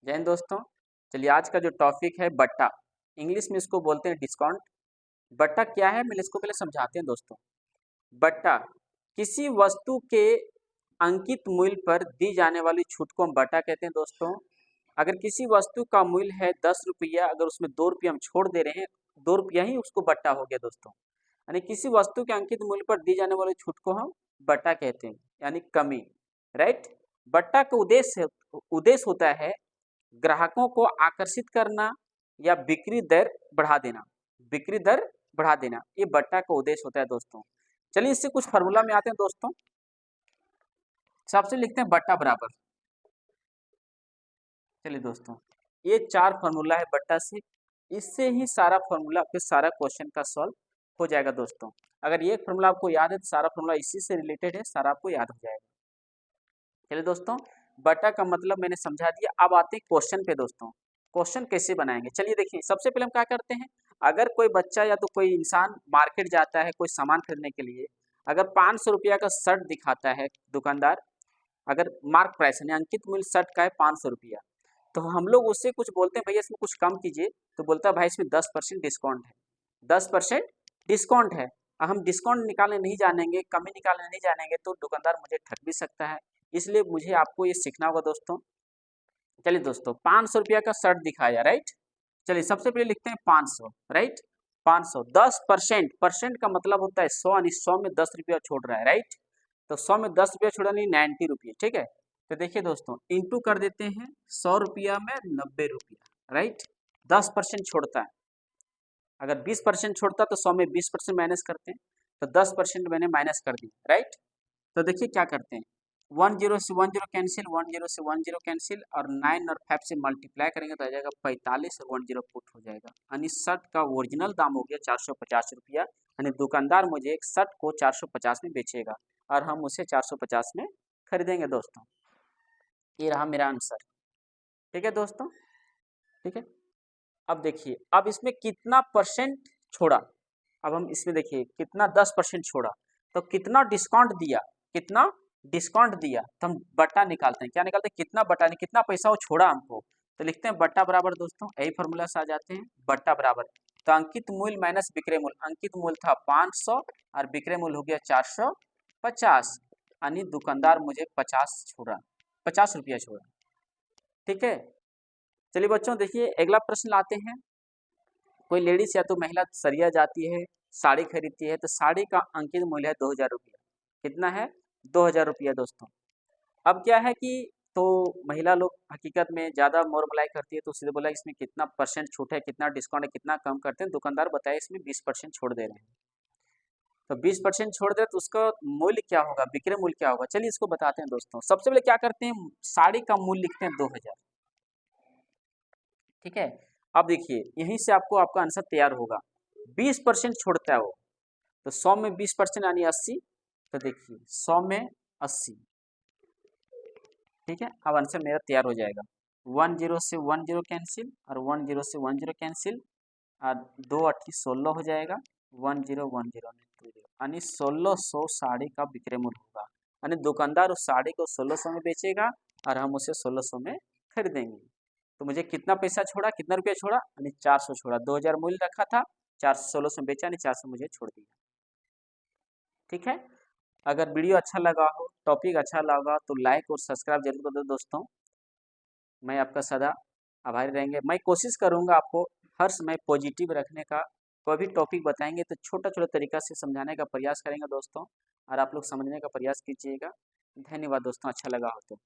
जय हिंद दोस्तों। चलिए आज का जो टॉपिक है बट्टा, इंग्लिश में इसको बोलते हैं डिस्काउंट। बट्टा क्या है, मैं इसको पहले समझाते हैं दोस्तों। बट्टा किसी वस्तु के अंकित मूल्य पर दी जाने वाली छूट को हम बट्टा कहते हैं दोस्तों। अगर किसी वस्तु का मूल्य है 10 रुपया, अगर उसमें 2 रुपये हम छोड़ दे रहे हैं, 2 रुपया ही उसको बट्टा हो गया दोस्तों। यानी किसी वस्तु के अंकित मूल्य पर दी जाने वाली छूट को हम बट्टा कहते हैं, यानी कमी। राइट। बट्टा का उद्देश्य होता है ग्राहकों को आकर्षित करना या बिक्री दर बढ़ा देना। बिक्री दर बढ़ा देना ये बट्टा का उद्देश्य होता है दोस्तों। चलिए इससे कुछ फार्मूला में आते हैं दोस्तों। सबसे लिखते हैं बट्टा बराबर। चलिए दोस्तों, ये 4 फार्मूला है बट्टा से, इससे ही सारा फार्मूला फिर सारा क्वेश्चन का सॉल्व हो जाएगा दोस्तों। अगर ये फार्मूला आपको याद है तो सारा फार्मूला इसी से रिलेटेड है, सारा आपको याद हो जाएगा। चलिए दोस्तों, बट्टा का मतलब मैंने समझा दिया। अब आते हैं क्वेश्चन पे दोस्तों। क्वेश्चन कैसे बनाएंगे, चलिए देखिए। सबसे पहले हम क्या करते हैं, अगर कोई बच्चा या तो कोई इंसान मार्केट जाता है कोई सामान खरीदने के लिए, अगर 500 रुपया का शर्ट दिखाता है दुकानदार, अगर मार्क प्राइस यानी अंकित मूल्य शर्ट का है 500 रुपया, तो हम लोग उससे कुछ बोलते हैं भैया इसमें कुछ कम कीजिए, तो बोलता है भाई इसमें 10% डिस्काउंट है, 10% डिस्काउंट है। हम डिस्काउंट निकालने नहीं जानेंगे, कमी निकालने नहीं जानेंगे तो दुकानदार मुझे ठग भी सकता है, इसलिए मुझे आपको ये सीखना होगा दोस्तों। चलिए दोस्तों, 500 रुपया का शर्ट दिखाया, राइट। चलिए सबसे पहले लिखते हैं 500, राइट। 500 10%, परसेंट का मतलब होता है 100, यानी 100 में 10 रुपया छोड़ रहा है, राइट। तो 100 में 10 रुपया छोड़ा नहीं 90 रुपये, ठीक है। तो देखिए दोस्तों, इंटू कर देते हैं 100 रुपया में 90 रुपया, राइट। 10% छोड़ता है, अगर 20% छोड़ता तो 100 में 20% माइनस करते हैं, तो 10% मैंने माइनस कर दी, राइट। तो देखिए क्या करते हैं, 10 से 10 कैंसिल, 10 से 10 कैंसिल, और 9 और 5 से मल्टीप्लाई करेंगे तो आ जाएगा 45 और 10 पुट हो जाएगा। यानी शर्ट का ओरिजिनल दाम हो गया 450 रुपया, यानी दुकानदार मुझे एक शर्ट को 450 में बेचेगा और हम उसे 450 में खरीदेंगे दोस्तों। ये रहा मेरा आंसर, ठीक है दोस्तों, ठीक है। अब देखिए, अब इसमें कितना परसेंट छोड़ा, अब हम इसमें देखिए कितना 10% छोड़ा, तो कितना डिस्काउंट दिया, कितना डिस्काउंट दिया, तो हम बट्टा निकालते हैं। क्या निकालते हैं, कितना बट्टा, नहीं कितना पैसा वो छोड़ा हमको, तो लिखते हैं बट्टा बराबर दोस्तों, यही फॉर्मूला से आ जाते हैं बट्टा बराबर। तो अंकित मूल्य माइनस विक्रय मूल्य, अंकित मूल्य था 500 और विक्रय मूल्य हो गया 450, यानी दुकानदार मुझे 50 छोड़ा, 50 रुपया छोड़ा, ठीक है। चलिए बच्चों देखिए अगला प्रश्न लाते हैं। कोई लेडीज या तो महिला सरिया जाती है, साड़ी खरीदती है, तो साड़ी का अंकित मूल्य है 2000 रुपया। कितना है, 2000 रुपया दोस्तों। अब क्या है कि तो महिला लोग हकीकत में ज़्यादा मोर मलाई करती है, तो सीधे बोला इसमें कितना परसेंट छूट है, कितना डिस्काउंट है, कितना कम करते हैं। दुकानदार बताए इसमें 20% छोड़ दे रहे हैं, तो 20% छोड़ दे तो उसका मूल्य क्या होगा, विक्रय मूल्य क्या होगा, चलिए इसको बताते हैं दोस्तों। सबसे पहले क्या करते हैं, साड़ी का मूल्य लिखते हैं 2000, ठीक है। अब देखिए यहीं से आपको आपका आंसर तैयार होगा। 20% छोड़ता है वो, तो 100 में 20% यानी 80, तो देखिए 100 में 80, ठीक है। अब आंसर मेरा तैयार हो जाएगा। 10 से 10 कैंसिल और 10 से 10 कैंसिल, और 2 8 16 हो जाएगा, 1010 यानी 1600 साड़ी का विक्रय मूल्य होगा। यानी दुकानदार उस साड़ी को 1600 में बेचेगा और हम उसे 1600 में खरीदेंगे। तो मुझे कितना पैसा छोड़ा, कितना रुपया छोड़ा, यानी 400 छोड़ा। 2000 मूल्य रखा था, 400 1600 में बेचा, यानी 400 मुझे छोड़ दिया, ठीक है। अगर वीडियो अच्छा लगा हो, टॉपिक अच्छा लगा तो लाइक और सब्सक्राइब जरूर कर दो दोस्तों। मैं आपका सदा आभारी रहेंगे। मैं कोशिश करूंगा आपको हर समय पॉजिटिव रखने का। कोई भी टॉपिक बताएंगे तो छोटा छोटा तरीका से समझाने का प्रयास करेंगे दोस्तों, और आप लोग समझने का प्रयास कीजिएगा। धन्यवाद दोस्तों, अच्छा लगा हो तो।